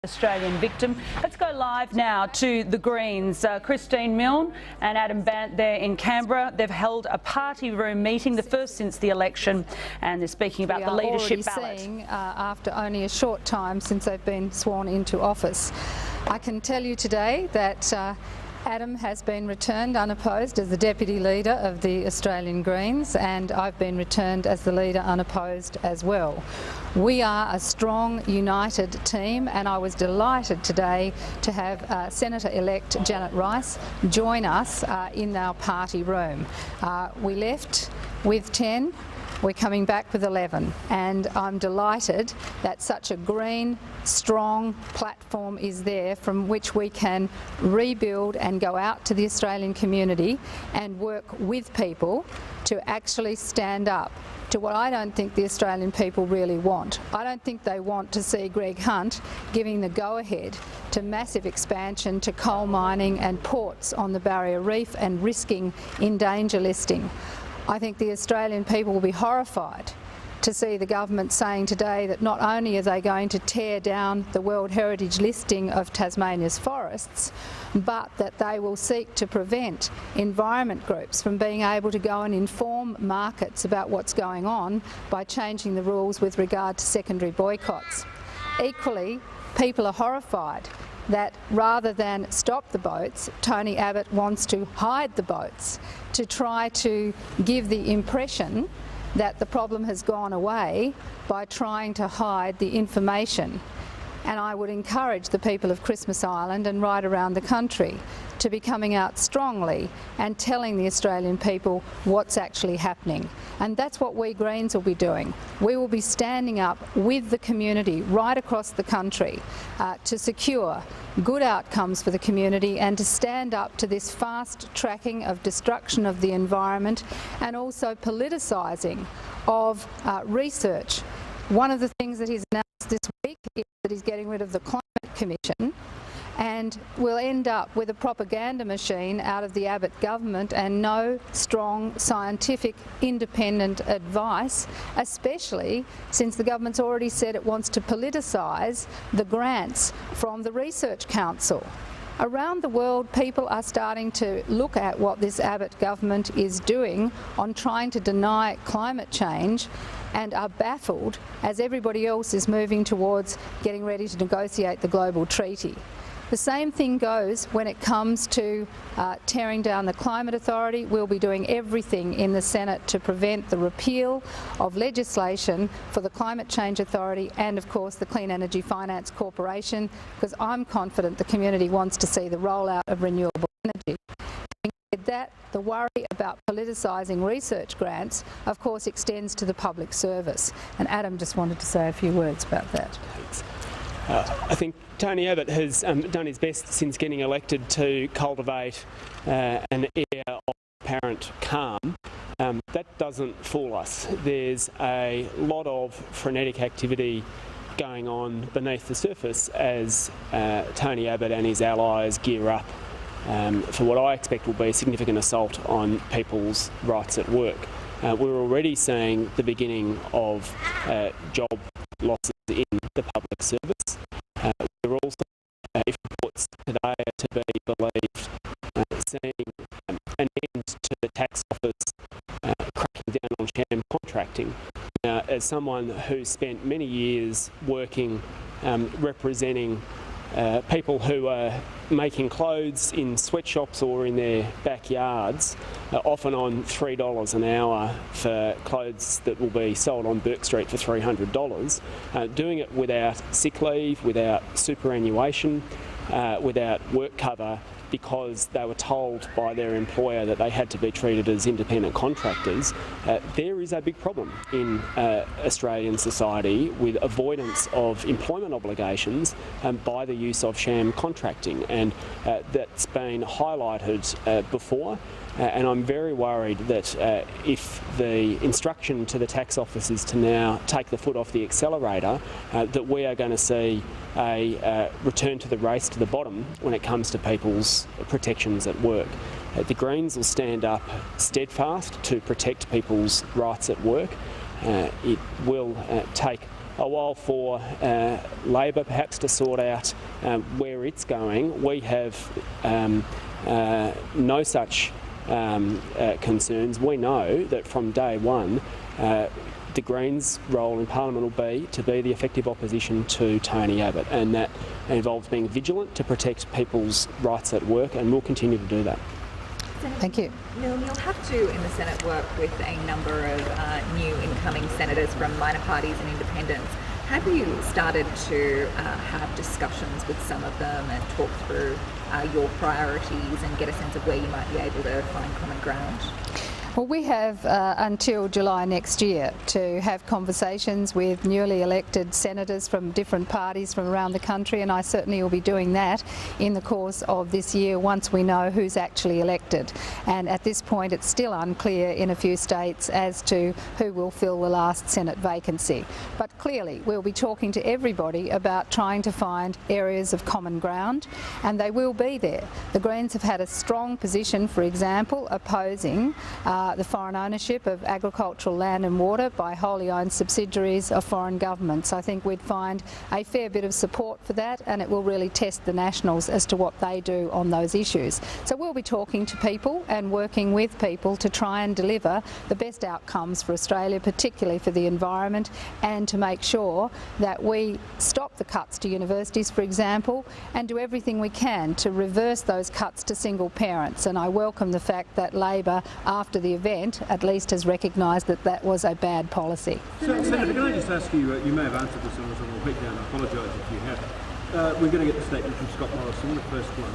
Australian victim. Let's go live now to the Greens. Christine Milne and Adam Bandt there in Canberra. They've held a party room meeting, the first since the election, and they're speaking about the leadership ballot. After only a short time since they've been sworn into office. I can tell you today that Adam has been returned unopposed as the Deputy Leader of the Australian Greens, and I've been returned as the Leader unopposed as well. We are a strong, united team, and I was delighted today to have Senator-elect Janet Rice join us in our party room. We left with 10. We're coming back with 11, and I'm delighted that such a green, strong platform is there from which we can rebuild and go out to the Australian community and work with people to actually stand up to what I don't think the Australian people really want. I don't think they want to see Greg Hunt giving the go-ahead to massive expansion to coal mining and ports on the Barrier Reef and risking in danger listing. I think the Australian people will be horrified to see the government saying today that not only are they going to tear down the World Heritage listing of Tasmania's forests, but that they will seek to prevent environment groups from being able to go and inform markets about what's going on by changing the rules with regard to secondary boycotts. Equally, people are horrified that rather than stop the boats, Tony Abbott wants to hide the boats to try to give the impression that the problem has gone away by trying to hide the information. And I would encourage the people of Christmas Island and right around the country to be coming out strongly and telling the Australian people what's actually happening. And that's what we Greens will be doing. We will be standing up with the community right across the country to secure good outcomes for the community and to stand up to this fast tracking of destruction of the environment and also politicising of research. One of the things that he's announced this week is that he's getting rid of the Climate Commission, and we'll end up with a propaganda machine out of the Abbott government and no strong scientific independent advice, especially since the government's already said it wants to politicise the grants from the Research Council. Around the world, people are starting to look at what this Abbott government is doing on trying to deny climate change and are baffled as everybody else is moving towards getting ready to negotiate the global treaty. The same thing goes when it comes to tearing down the Climate Authority. We'll be doing everything in the Senate to prevent the repeal of legislation for the Climate Change Authority and, of course, the Clean Energy Finance Corporation, because I'm confident the community wants to see the rollout of renewable energy. That the worry about politicising research grants, of course, extends to the public service. And Adam just wanted to say a few words about that. Thanks. I think Tony Abbott has done his best since getting elected to cultivate an air of apparent calm. That doesn't fool us. There's a lot of frenetic activity going on beneath the surface as Tony Abbott and his allies gear up for what I expect will be a significant assault on people's rights at work. We're already seeing the beginning of job losses in the public service. We're also, if reports today are to be believed, seeing an end to the tax office cracking down on sham contracting. As someone who spent many years working representing people who are making clothes in sweatshops or in their backyards, often on $3 an hour for clothes that will be sold on Burke Street for $300, doing it without sick leave, without superannuation, without work cover, because they were told by their employer that they had to be treated as independent contractors. There is a big problem in Australian society with avoidance of employment obligations by the use of sham contracting, and that's been highlighted before. And I'm very worried that if the instruction to the tax office is to now take the foot off the accelerator, that we are going to see a return to the race to the bottom when it comes to people's protections at work. The Greens will stand up steadfast to protect people's rights at work. It will take a while for Labor perhaps to sort out where it's going. We have no such concerns. We know that from day one the Greens' role in Parliament will be to be the effective opposition to Tony Abbott, and that involves being vigilant to protect people's rights at work, and we'll continue to do that. Thank you. Milne, you'll have to, in the Senate, work with a number of new incoming senators from minor parties and independents. Have you started to have discussions with some of them and talk through your priorities and get a sense of where you might be able to find common ground? Well, we have until July next year to have conversations with newly elected senators from different parties from around the country, and I certainly will be doing that in the course of this year once we know who's actually elected. And at this point it's still unclear in a few states as to who will fill the last Senate vacancy. But clearly we'll be talking to everybody about trying to find areas of common ground, and they will be there. The Greens have had a strong position, for example, opposing the foreign ownership of agricultural land and water by wholly owned subsidiaries of foreign governments. I think we'd find a fair bit of support for that, and it will really test the Nationals as to what they do on those issues. So we'll be talking to people and working with people to try and deliver the best outcomes for Australia, particularly for the environment, and to make sure that we stop the cuts to universities, for example, and do everything we can to reverse those cuts to single parents. And I welcome the fact that Labor, after the event, at least has recognised that that was a bad policy. Senator, can I just ask you, you may have answered this and I was a quick down, I apologise if you have. We're going to get the statement from Scott Morrison, the first one,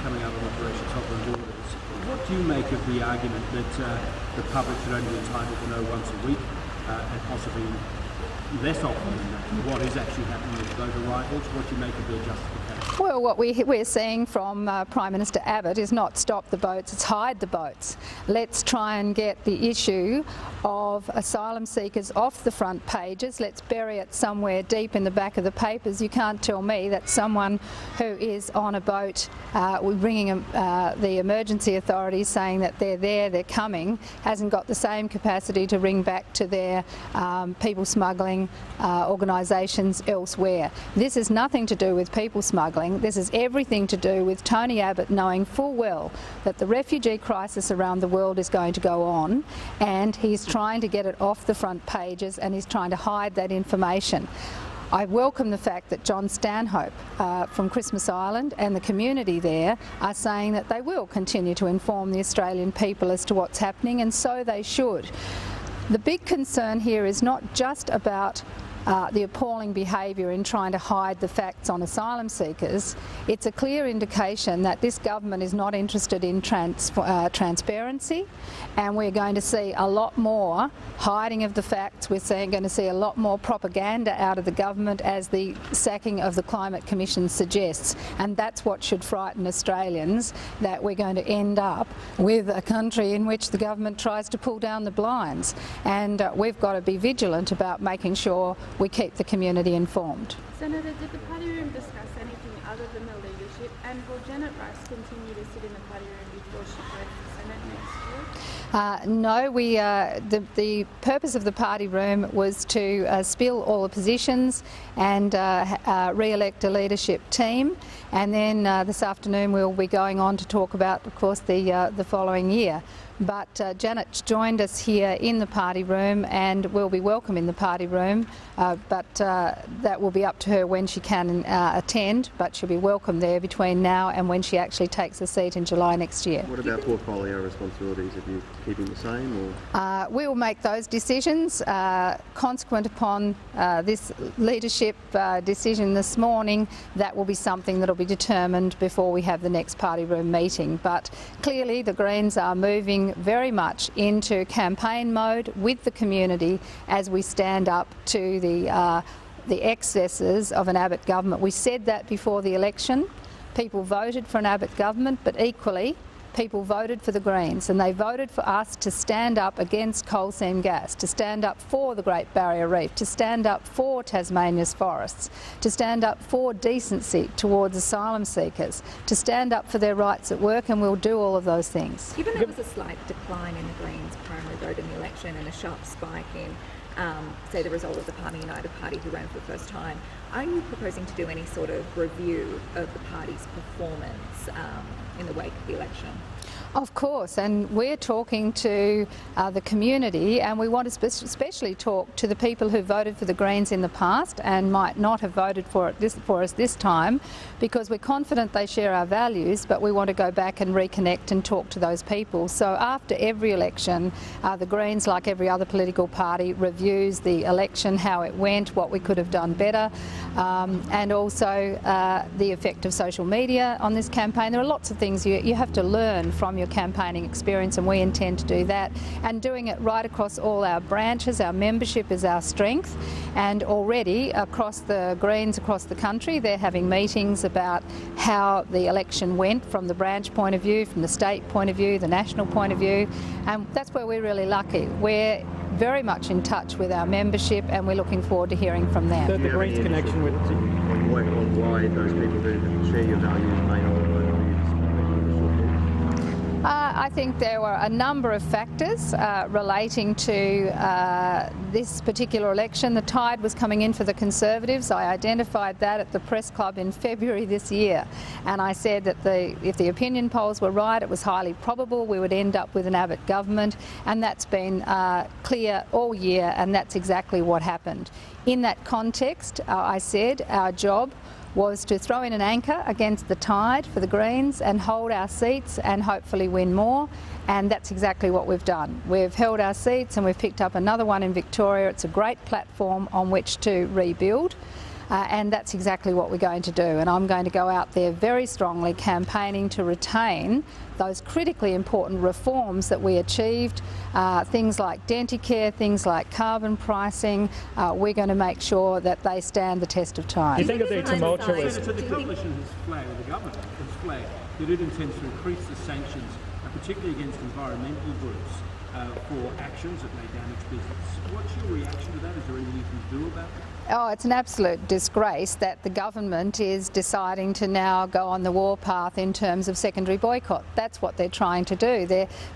coming out on Operation Sovereign Borders. What do you make of the argument that the public should only be entitled to know once a week and possibly less often than that, what is actually happening with voter arrivals? What do you make of their justification? Well, what we're seeing from Prime Minister Abbott is not stop the boats, it's hide the boats. Let's try and get the issue of asylum seekers off the front pages. Let's bury it somewhere deep in the back of the papers. You can't tell me that someone who is on a boat ringing the emergency authorities saying that they're there, they're coming, hasn't got the same capacity to ring back to their people smuggling organisations elsewhere. This has nothing to do with people smuggling. This is everything to do with Tony Abbott knowing full well that the refugee crisis around the world is going to go on, and he's trying to get it off the front pages, and he's trying to hide that information. I welcome the fact that John Stanhope from Christmas Island and the community there are saying that they will continue to inform the Australian people as to what's happening, and so they should. The big concern here is not just about the appalling behaviour in trying to hide the facts on asylum seekers. It's a clear indication that this government is not interested in transparency, and we're going to see a lot more hiding of the facts. We're going to see a lot more propaganda out of the government, as the sacking of the Climate Commission suggests, and that's what should frighten Australians, that we're going to end up with a country in which the government tries to pull down the blinds, and we've got to be vigilant about making sure we keep the community informed. Senator, did the party room discuss anything other than the leadership, and will Janet Rice continue to sit in the party room before she goes to Senate next year? No, the purpose of the party room was to spill all the positions and re-elect a leadership team, and then this afternoon we'll be going on to talk about, of course, the following year. But Janet joined us here in the party room and will be welcome in the party room, but that will be up to her when she can attend, but she'll be welcome there between now and when she actually takes a seat in July next year. What about portfolio responsibilities? Are you keeping the same? Or? We will make those decisions consequent upon this leadership decision this morning. That will be something that will be determined before we have the next party room meeting. But clearly the Greens are moving very much into campaign mode with the community as we stand up to the excesses of an Abbott government. We said that before the election. People voted for an Abbott government, but equally people voted for the Greens, and they voted for us to stand up against coal seam gas, to stand up for the Great Barrier Reef, to stand up for Tasmania's forests, to stand up for decency towards asylum seekers, to stand up for their rights at work, and we'll do all of those things. Given there was a slight decline in the Greens' primary vote in the election and a sharp spike in say, the result of the Palmer United Party who ran for the first time. Are you proposing to do any sort of review of the party's performance in the wake of the election? Of course, and we're talking to the community, and we want to especially talk to the people who voted for the Greens in the past and might not have voted for us this time, because we're confident they share our values, but we want to go back and reconnect and talk to those people. So after every election, the Greens, like every other political party, reviews the election, how it went, what we could have done better, and also the effect of social media on this campaign. There are lots of things you have to learn from your campaigning experience, and we intend to do that, and doing it right across all our branches. Our membership is our strength, and already across the Greens across the country, they're having meetings about how the election went from the branch point of view, from the state point of view, the national point of view, and that's where we're really lucky. We're very much in touch with our membership, and we're looking forward to hearing from them. The Greens connection with on why those people who share your values may not vote on you? I think there were a number of factors relating to this particular election. The tide was coming in for the Conservatives. I identified that at the Press Club in February this year, and I said that if the opinion polls were right, it was highly probable we would end up with an Abbott government, and that's been clear all year, and that's exactly what happened. In that context, I said our job was to throw in an anchor against the tide for the Greens and hold our seats and hopefully win more, and that's exactly what we've done. We've held our seats and we've picked up another one in Victoria. It's a great platform on which to rebuild, and that's exactly what we're going to do. And I'm going to go out there very strongly campaigning to retain those critically important reforms that we achieved, things like Denticare, things like carbon pricing. We're going to make sure that they stand the test of time. Do you think of the tumultuous... So the coalition has flagged, or the government has flagged, that it intends to increase the sanctions, particularly against environmental groups, for actions that may damage business. What's your reaction to that? Is there anything you can do about it? Oh, it's an absolute disgrace that the government is deciding to now go on the warpath in terms of secondary boycott. That's what they're trying to do.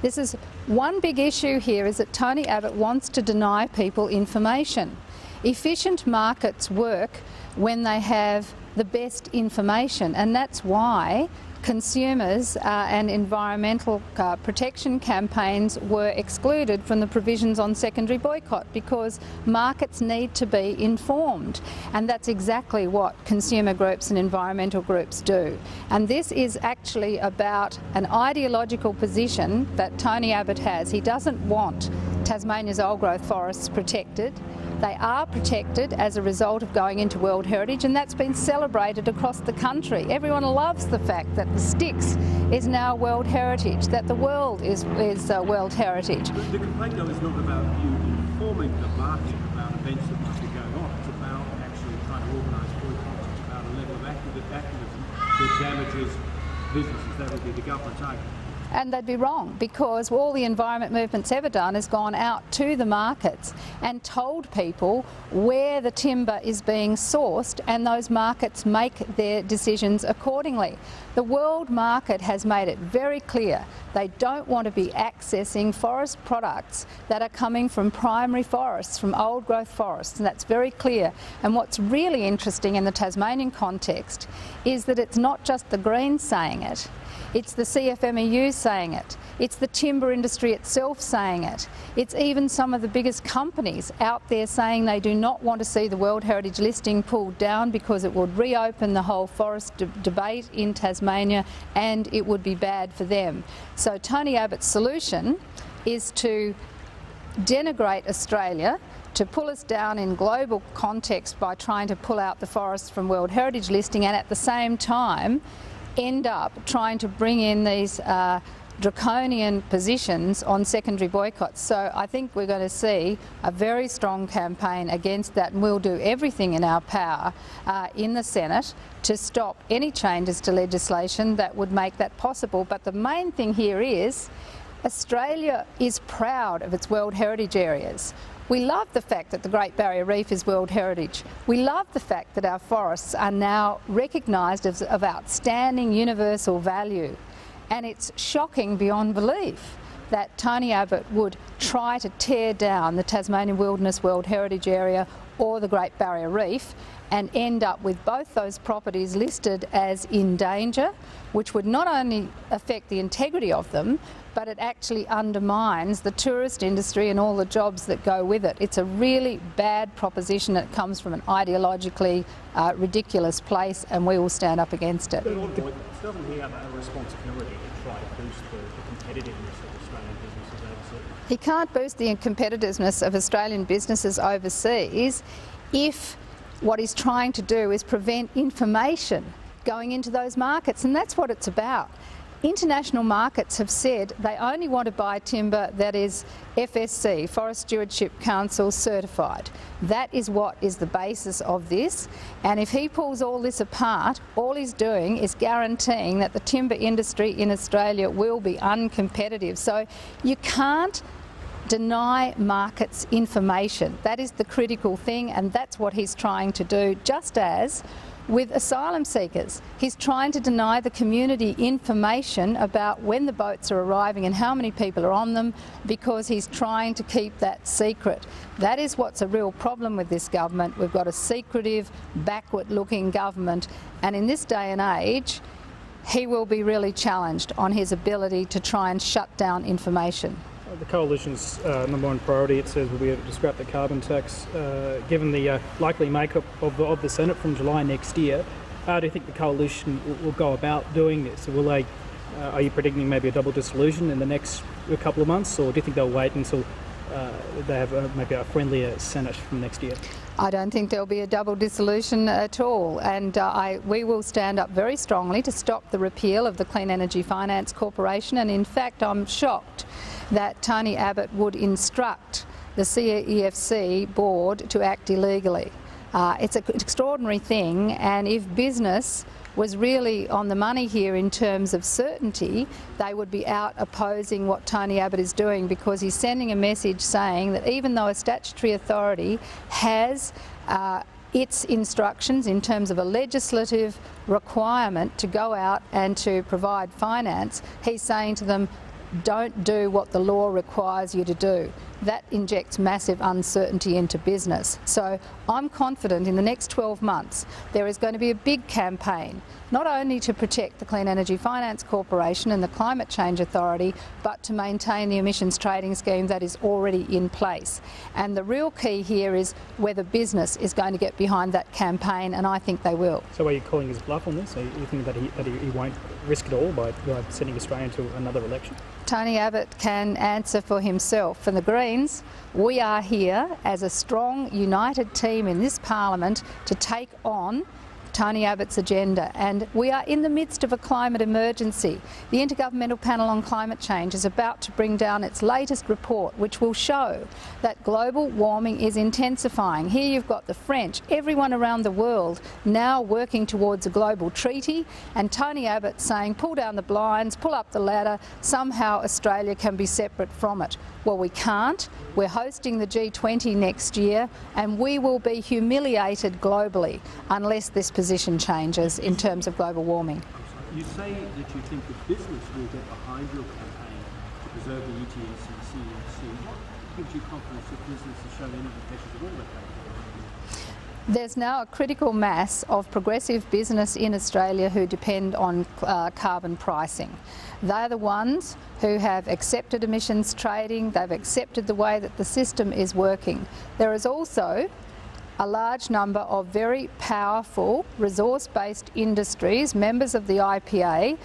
This is one big issue here, is that Tony Abbott wants to deny people information. Efficient markets work when they have the best information, and that's why consumers and environmental protection campaigns were excluded from the provisions on secondary boycott, because markets need to be informed, and that's exactly what consumer groups and environmental groups do. And this is actually about an ideological position that Tony Abbott has. He doesn't want Tasmania's old growth forests protected. They are protected as a result of going into World Heritage, and that's been celebrated across the country. Everyone loves the fact that the Styx is now World Heritage, that the world is World Heritage. The complaint, though, is not about you informing the market about events that might be going on. It's about actually trying to organise boycotts. It's about a level of activism that damages businesses. That would be the government's argument. And they'd be wrong, because all the environment movement's ever done is gone out to the markets and told people where the timber is being sourced, and those markets make their decisions accordingly. The world market has made it very clear they don't want to be accessing forest products that are coming from primary forests, from old growth forests, and that's very clear. And what's really interesting in the Tasmanian context is that it's not just the Greens saying it. It's the CFMEU saying it. It's the timber industry itself saying it. It's even some of the biggest companies out there saying they do not want to see the World Heritage listing pulled down, because it would reopen the whole forest debate in Tasmania, and it would be bad for them. So Tony Abbott's solution is to denigrate Australia, to pull us down in global context by trying to pull out the forests from World Heritage listing, and at the same time end up trying to bring in these draconian positions on secondary boycotts. So I think we're going to see a very strong campaign against that, and we'll do everything in our power in the Senate to stop any changes to legislation that would make that possible. But the main thing here is Australia is proud of its World Heritage areas. We love the fact that the Great Barrier Reef is World Heritage. We love the fact that our forests are now recognised as of outstanding universal value. And it's shocking beyond belief that Tony Abbott would try to tear down the Tasmanian Wilderness World Heritage Area or the Great Barrier Reef and end up with both those properties listed as in danger, which would not only affect the integrity of them, but it actually undermines the tourist industry and all the jobs that go with it. It's a really bad proposition that comes from an ideologically ridiculous place, and we will stand up against it. Doesn't he have a responsibility to try to boost the competitiveness of Australian businesses overseas? He can't boost the competitiveness of Australian businesses overseas if what he's trying to do is prevent information going into those markets, and that's what it's about. International markets have said they only want to buy timber that is FSC, Forest Stewardship Council certified. That is what is the basis of this, and if he pulls all this apart, all he's doing is guaranteeing that the timber industry in Australia will be uncompetitive. So you can't deny markets information. That is the critical thing, and that's what he's trying to do, just as with asylum seekers. He's trying to deny the community information about when the boats are arriving and how many people are on them, because he's trying to keep that secret. That is what's a real problem with this government. We've got a secretive, backward-looking government, and in this day and age, he will be really challenged on his ability to try and shut down information. The Coalition's number one priority, it says, will be to scrap the carbon tax. Given the likely makeup of the Senate from July next year, how do you think the Coalition will go about doing this? Will they? Are you predicting maybe a double dissolution in the next couple of months, or do you think they'll wait until they have maybe a friendlier Senate from next year? I don't think there'll be a double dissolution at all, and we will stand up very strongly to stop the repeal of the Clean Energy Finance Corporation, and in fact I'm shocked that Tony Abbott would instruct the CEFC board to act illegally. It's an extraordinary thing, and if business was really on the money here in terms of certainty, they would be out opposing what Tony Abbott is doing, because he's sending a message saying that even though a statutory authority has its instructions in terms of a legislative requirement to go out and to provide finance, he's saying to them, don't do what the law requires you to do. That injects massive uncertainty into business. So I'm confident in the next 12 months there is going to be a big campaign, not only to protect the Clean Energy Finance Corporation and the Climate Change Authority, but to maintain the emissions trading scheme that is already in place. And the real key here is whether business is going to get behind that campaign, and I think they will. So are you calling his bluff on this? Are you think that he won't risk it all by sending Australia into another election? Tony Abbott can answer for himself. For the Greens, we are here as a strong, united team in this parliament to take on Tony Abbott's agenda, and we are in the midst of a climate emergency. The Intergovernmental Panel on Climate Change is about to bring down its latest report, which will show that global warming is intensifying. Here you've got the French, everyone around the world now working towards a global treaty, and Tony Abbott saying pull down the blinds, pull up the ladder, somehow Australia can be separate from it. Well, we can't. We're hosting the G20 next year, and we will be humiliated globally unless this position changes in terms of global warming. You say that you think the business will get behind your campaign to preserve the ETS and the CFC. What gives you confidence that business has shown any indications at all that they will? There's now a critical mass of progressive business in Australia who depend on carbon pricing. They're the ones who have accepted emissions trading, they've accepted the way that the system is working. There is also a large number of very powerful resource-based industries, members of the IPA,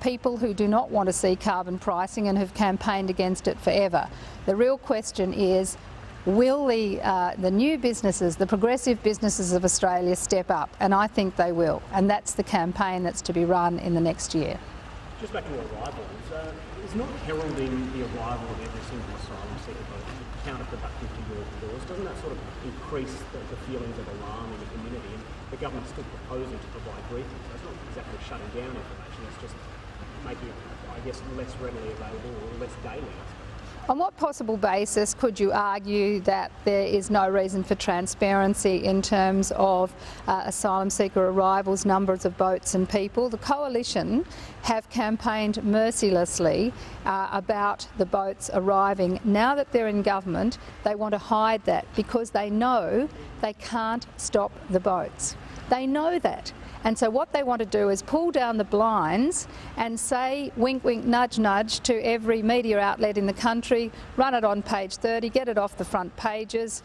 people who do not want to see carbon pricing and have campaigned against it forever. The real question is, will the new businesses, the progressive businesses of Australia step up? And I think they will, and that's the campaign that's to be run in the next year. Just back to arrivals, is not heralding the arrival of every single asylum seeker boat counterproductive to your cause? Doesn't that sort of increase the feelings of alarm in the community? And the government's still proposing to provide briefings, so it's not exactly shutting down information, it's just making it, I guess, less readily available or less daily. On what possible basis could you argue that there is no reason for transparency in terms of asylum seeker arrivals, numbers of boats and people? The Coalition have campaigned mercilessly about the boats arriving. Now that they're in government, they want to hide that because they know they can't stop the boats. They know that. And so what they want to do is pull down the blinds and say, wink, wink, nudge, nudge, to every media outlet in the country, run it on page 30, get it off the front pages.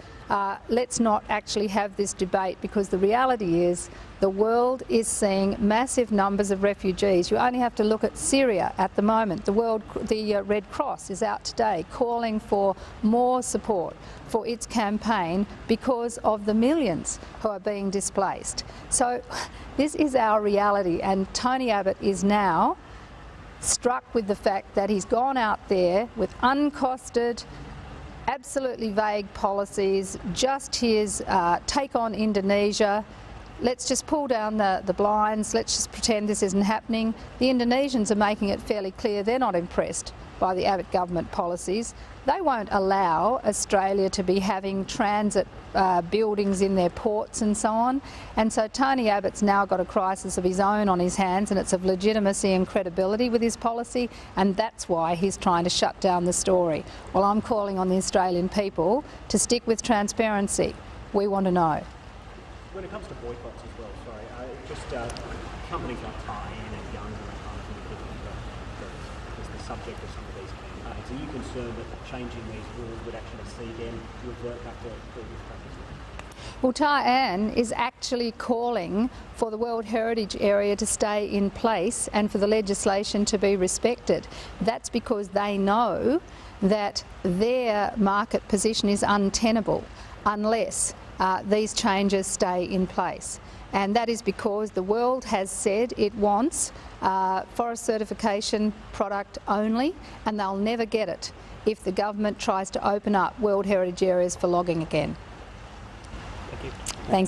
Let's not actually have this debate, because the reality is the world is seeing massive numbers of refugees. You only have to look at Syria at the moment. The Red Cross is out today calling for more support for its campaign because of the millions who are being displaced. So this is our reality, and Tony Abbott is now struck with the fact that he's gone out there with uncosted, absolutely vague policies, just his take on Indonesia. Let's just pull down the blinds, let's just pretend this isn't happening. The Indonesians are making it fairly clear they're not impressed by the Abbott government policies. They won't allow Australia to be having transit buildings in their ports and so on. And so Tony Abbott's now got a crisis of his own on his hands, and it's of legitimacy and credibility with his policy, and that's why he's trying to shut down the story. Well, I'm calling on the Australian people to stick with transparency. We want to know. When it comes to boycotts as well, companies like Thai and Young are kind of the subject of some of these campaigns. Are you concerned that changing these rules would actually see them revert back to previous practices? Well, Taiwan is actually calling for the World Heritage Area to stay in place and for the legislation to be respected. That's because they know that their market position is untenable unless these changes stay in place. And that is because the world has said it wants forest certification product only, and they'll never get it if the government tries to open up World Heritage Areas for logging again. Thank you. Thank you.